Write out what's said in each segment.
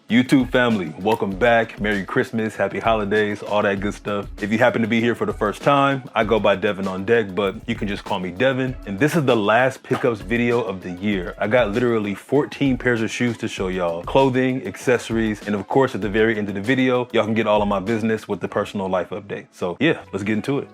YouTube family, welcome back. Merry Christmas, happy holidays, all that good stuff. If you happen to be here for the first time, I go by Devin on deck, but you can just call me Devin. And this is the last pickups video of the year. I got literally 14 pairs of shoes to show y'all. Clothing, accessories, and of course at the very end of the video, y'all can get all of my business with the personal life update. So yeah, let's get into it.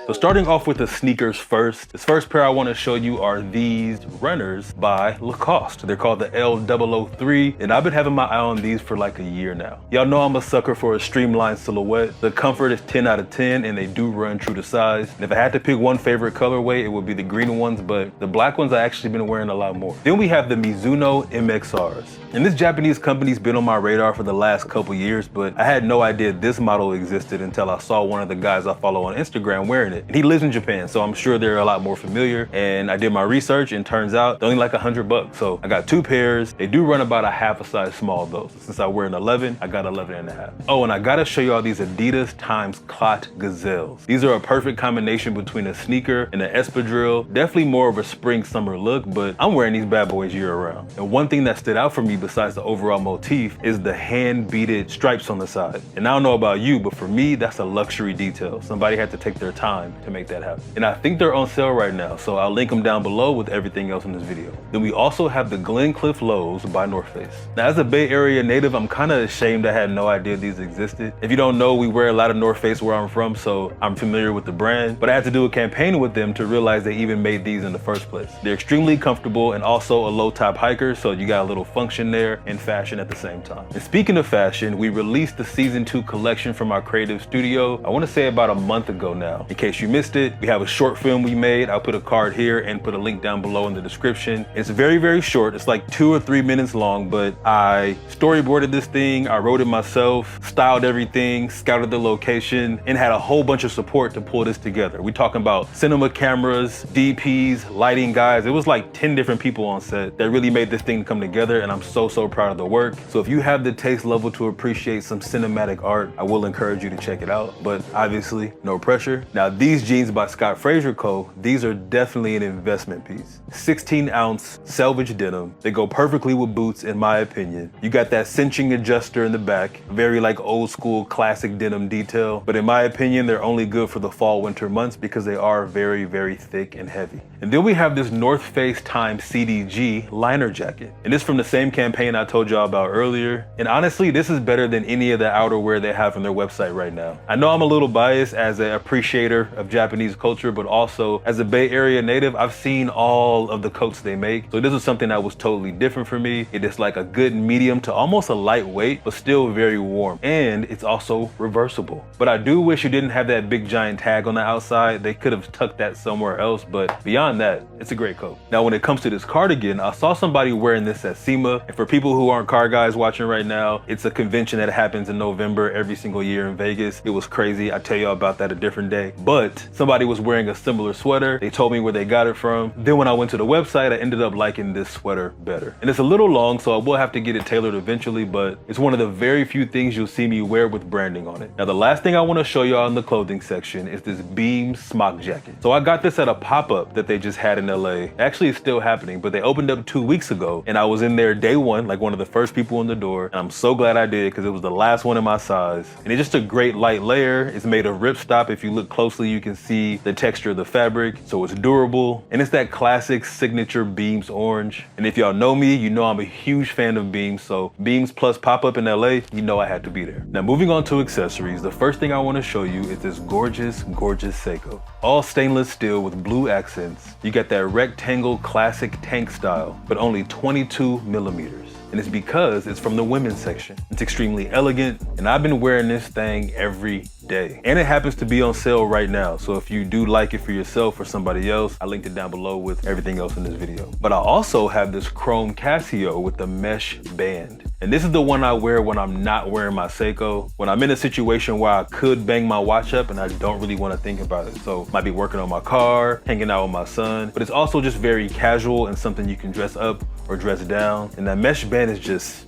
So starting off with the sneakers first, this first pair I want to show you are these runners by Lacoste. They're called the L003, and I've been having my eye on these for like a year now. Y'all know I'm a sucker for a streamlined silhouette. The comfort is 10 out of 10, and they do run true to size. And if I had to pick one favorite colorway, it would be the green ones, but the black ones I actually been wearing a lot more. Then we have the Mizuno MXRs. And this Japanese company's been on my radar for the last couple years, but I had no idea this model existed until I saw one of the guys I follow on Instagram wearing it. And he lives in Japan, so I'm sure they're a lot more familiar. And I did my research and turns out they're only like $100. So I got two pairs. They do run about a half a size small though. Since I wear an 11, I got 11 and a half. Oh, and I gotta show y'all these Adidas times Clot Gazelles. These are a perfect combination between a sneaker and an espadrille. Definitely more of a spring summer look, but I'm wearing these bad boys year round. And one thing that stood out for me besides the overall motif is the hand beaded stripes on the side. And I don't know about you, but for me, that's a luxury detail. Somebody had to take their time to make that happen. And I think they're on sale right now, so I'll link them down below with everything else in this video. Then we also have the Glencliff Lows by North Face. Now, as a Bay Area native, I'm kind of ashamed I had no idea these existed. If you don't know, we wear a lot of North Face where I'm from, so I'm familiar with the brand, but I had to do a campaign with them to realize they even made these in the first place. They're extremely comfortable and also a low top hiker, so you got a little function there and fashion at the same time. And speaking of fashion, we released the season 2 collection from our creative studio, I want to say about a month ago now. In case you missed it, we have a short film we made. I'll put a card here and put a link down below in the description. It's very, very short. It's like 2 or 3 minutes long, but I storyboarded this thing. I wrote it myself, styled everything, scouted the location, and had a whole bunch of support to pull this together. We're talking about cinema cameras, DPs, lighting guys. It was like 10 different people on set that really made this thing come together, and I'm so proud of the work. So if you have the taste level to appreciate some cinematic art, I will encourage you to check it out, but obviously no pressure. Now these jeans by Scott Fraser Co., these are definitely an investment piece. 16-ounce selvage denim. They go perfectly with boots in my opinion. You got that cinching adjuster in the back, very like old school classic denim detail, but in my opinion, they're only good for the fall winter months because they are very, very thick and heavy. And then we have this North Face times CDG liner jacket. And this from the same campaign I told y'all about earlier. And honestly, this is better than any of the outerwear they have on their website right now. I know I'm a little biased as an appreciator of Japanese culture, but also as a Bay Area native, I've seen all of the coats they make. So this was something that was totally different for me. It is like a good medium to almost a lightweight, but still very warm. And it's also reversible. But I do wish you didn't have that big giant tag on the outside. They could have tucked that somewhere else, but beyond that, it's a great coat. Now, when it comes to this cardigan, I saw somebody wearing this at SEMA. And for people who aren't car guys watching right now, it's a convention that happens in November every single year in Vegas. It was crazy. I'll tell y'all about that a different day. But somebody was wearing a similar sweater. They told me where they got it from. Then when I went to the website, I ended up liking this sweater better. And it's a little long, so I will have to get it tailored eventually, but it's one of the very few things you'll see me wear with branding on it. Now, the last thing I want to show y'all in the clothing section is this Beam smock jacket. So I got this at a pop-up that they just had in LA. Actually, it's still happening, but they opened up 2 weeks ago, and I was in there day one, like one of the first people in the door. And I'm so glad I did because it was the last one in my size. And it's just a great light layer. It's made of ripstop. If you look closely, you can see the texture of the fabric. So it's durable. And it's that classic signature Beams orange. And if y'all know me, you know I'm a huge fan of Beams. So Beams plus pop-up in LA, you know I had to be there. Now moving on to accessories, the first thing I want to show you is this gorgeous Seiko. All stainless steel with blue accents. You got that rectangle classic tank style, but only 22 millimeters. And it's because it's from the women's section. It's extremely elegant, and I've been wearing this thing every day. And it happens to be on sale right now. So if you do like it for yourself or somebody else, I linked it down below with everything else in this video. But I also have this chrome Casio with the mesh band. And this is the one I wear when I'm not wearing my Seiko, when I'm in a situation where I could bang my watch up and I don't really want to think about it. So might be working on my car, hanging out with my son, but it's also just very casual and something you can dress up or dress down. And that mesh band is just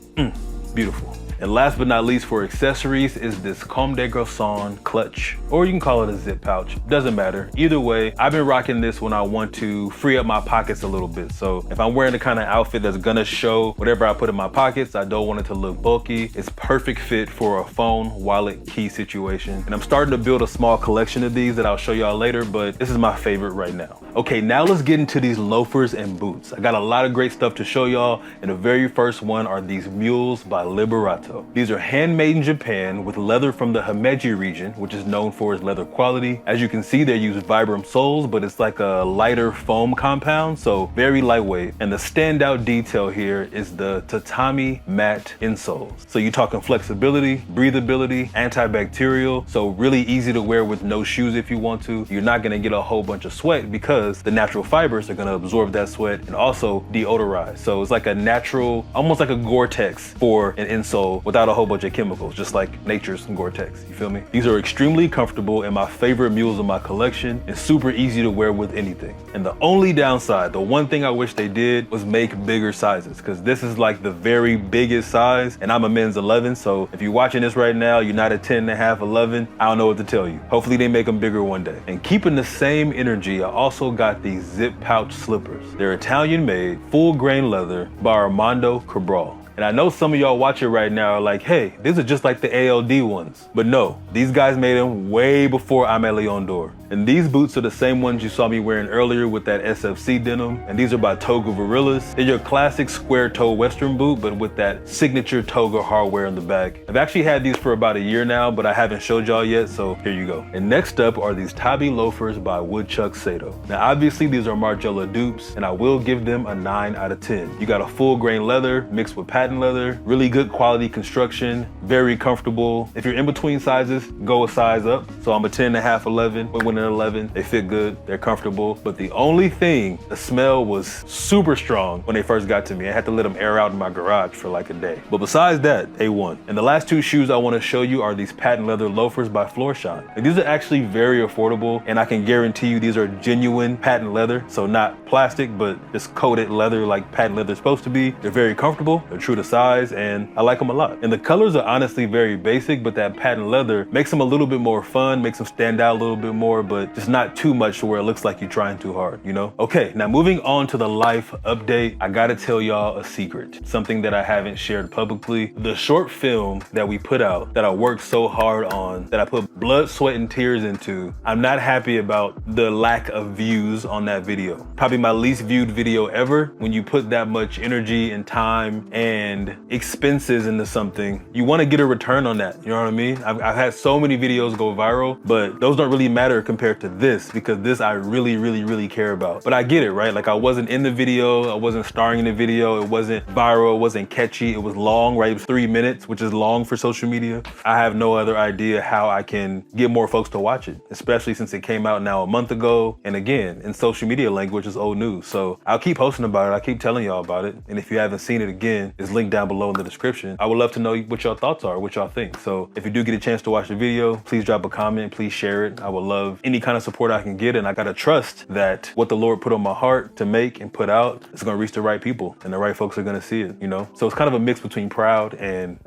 beautiful. And last but not least for accessories is this Comme des Garçons clutch, or you can call it a zip pouch. Doesn't matter. Either way, I've been rocking this when I want to free up my pockets a little bit. So if I'm wearing the kind of outfit that's gonna show whatever I put in my pockets, I don't want it to look bulky. It's perfect fit for a phone, wallet, key situation. And I'm starting to build a small collection of these that I'll show y'all later, but this is my favorite right now. Okay, now let's get into these loafers and boots. I got a lot of great stuff to show y'all, and the very first one are these mules by Liberato. These are handmade in Japan with leather from the Himeji region, which is known for its leather quality. As you can see, they use Vibram soles, but it's like a lighter foam compound, so very lightweight. And the standout detail here is the tatami mat insoles. So you're talking flexibility, breathability, antibacterial, so really easy to wear with no shoes if you want to. You're not gonna get a whole bunch of sweat because the natural fibers are gonna absorb that sweat and also deodorize. So it's like a natural, almost like a Gore-Tex for an insole without a whole bunch of chemicals, just like nature's Gore-Tex, you feel me? These are extremely comfortable and my favorite mules in my collection, and super easy to wear with anything. And the only downside, the one thing I wish they did was make bigger sizes, because this is like the very biggest size and I'm a men's 11, so if you're watching this right now, you're not a 10.5, 11, I don't know what to tell you. Hopefully they make them bigger one day. And keeping the same energy, I also got these zip pouch slippers. They're Italian made, full grain leather by Armando Cabral. And I know some of y'all watching right now are like, hey, these are just like the ALD ones. But no, these guys made them way before I'm a Leon d'Or. And these boots are the same ones you saw me wearing earlier with that SFC denim. And these are by Toga Varillas. They're your classic square toe Western boot, but with that signature Toga hardware in the back. I've actually had these for about a year now, but I haven't showed y'all yet, so here you go. And next up are these Tabi loafers by Woodchuck Sato. Now, obviously these are Margiela dupes, and I will give them a 9 out of 10. You got a full grain leather mixed with patent leather, really good quality construction, very comfortable. If you're in between sizes, go a size up. So I'm a 10.5, 11, but when an 11, they fit good, they're comfortable. But the only thing, the smell was super strong when they first got to me. I had to let them air out in my garage for like a day. But besides that, A1. And the last two shoes I want to show you are these patent leather loafers by Florsheim. And these are actually very affordable, and I can guarantee you these are genuine patent leather. So not plastic, but just coated leather like patent leather is supposed to be. They're very comfortable, they're true to size, and I like them a lot. And the colors are honestly very basic, but that patent leather makes them a little bit more fun, makes them stand out a little bit more, but just not too much to where it looks like you're trying too hard, you know? Okay, now moving on to the life update, I gotta tell y'all a secret, something that I haven't shared publicly. The short film that we put out, that I worked so hard on, that I put blood, sweat, and tears into, I'm not happy about the lack of views on that video. Probably my least viewed video ever. When you put that much energy and time and expenses into something, you want to get a return on that, you know what I mean? I've had so many videos go viral, but those don't really matter compared to this, because this I really care about. But I get it, right? Like I wasn't in the video, I wasn't starring in the video, it wasn't viral, it wasn't catchy, it was long, right? It was 3 minutes, which is long for social media. I have no other idea how I can get more folks to watch it, especially since it came out now a month ago. And again, in social media language, it's old news. So I'll keep posting about it, I'll keep telling y'all about it. And if you haven't seen it, again, it's linked down below in the description. I would love to know what your thoughts are, what y'all think. So if you do get a chance to watch the video, please drop a comment, please share it. I would love any kind of support I can get, and I gotta trust that what the Lord put on my heart to make and put out is gonna reach the right people, and the right folks are gonna see it, you know? So it's kind of a mix between proud and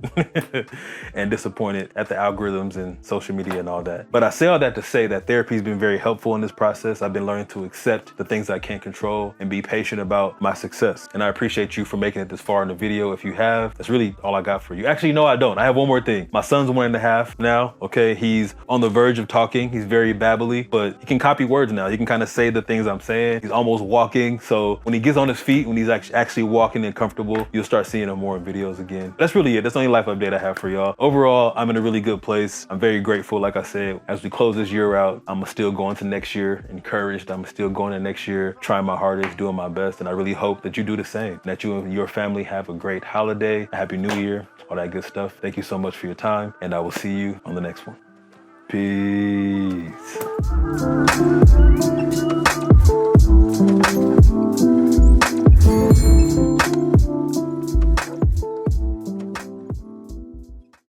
and disappointed at the algorithms and social media and all that. But I say all that to say that therapy's been very helpful in this process. I've been learning to accept the things I can't control and be patient about my success. And I appreciate you for making it this far in the video. If you have, that's really all I got for you. Actually, no, I don't. I have one more thing. My son's 1.5 now, okay? He's on the verge of talking. He's very babbly, but he can copy words now. He can kind of say the things I'm saying. He's almost walking. So when he gets on his feet, when he's actually walking and comfortable, you'll start seeing him more in videos again. That's really it. That's the only life update I have for y'all. Overall, I'm in a really good place. I'm very grateful. Like I said, as we close this year out, I'm still going to next year encouraged. I'm still going to next year trying my hardest, doing my best. And I really hope that you do the same, that you and your family have a great holiday, a happy new year, all that good stuff. Thank you so much for your time, and I will see you on the next one. Peace.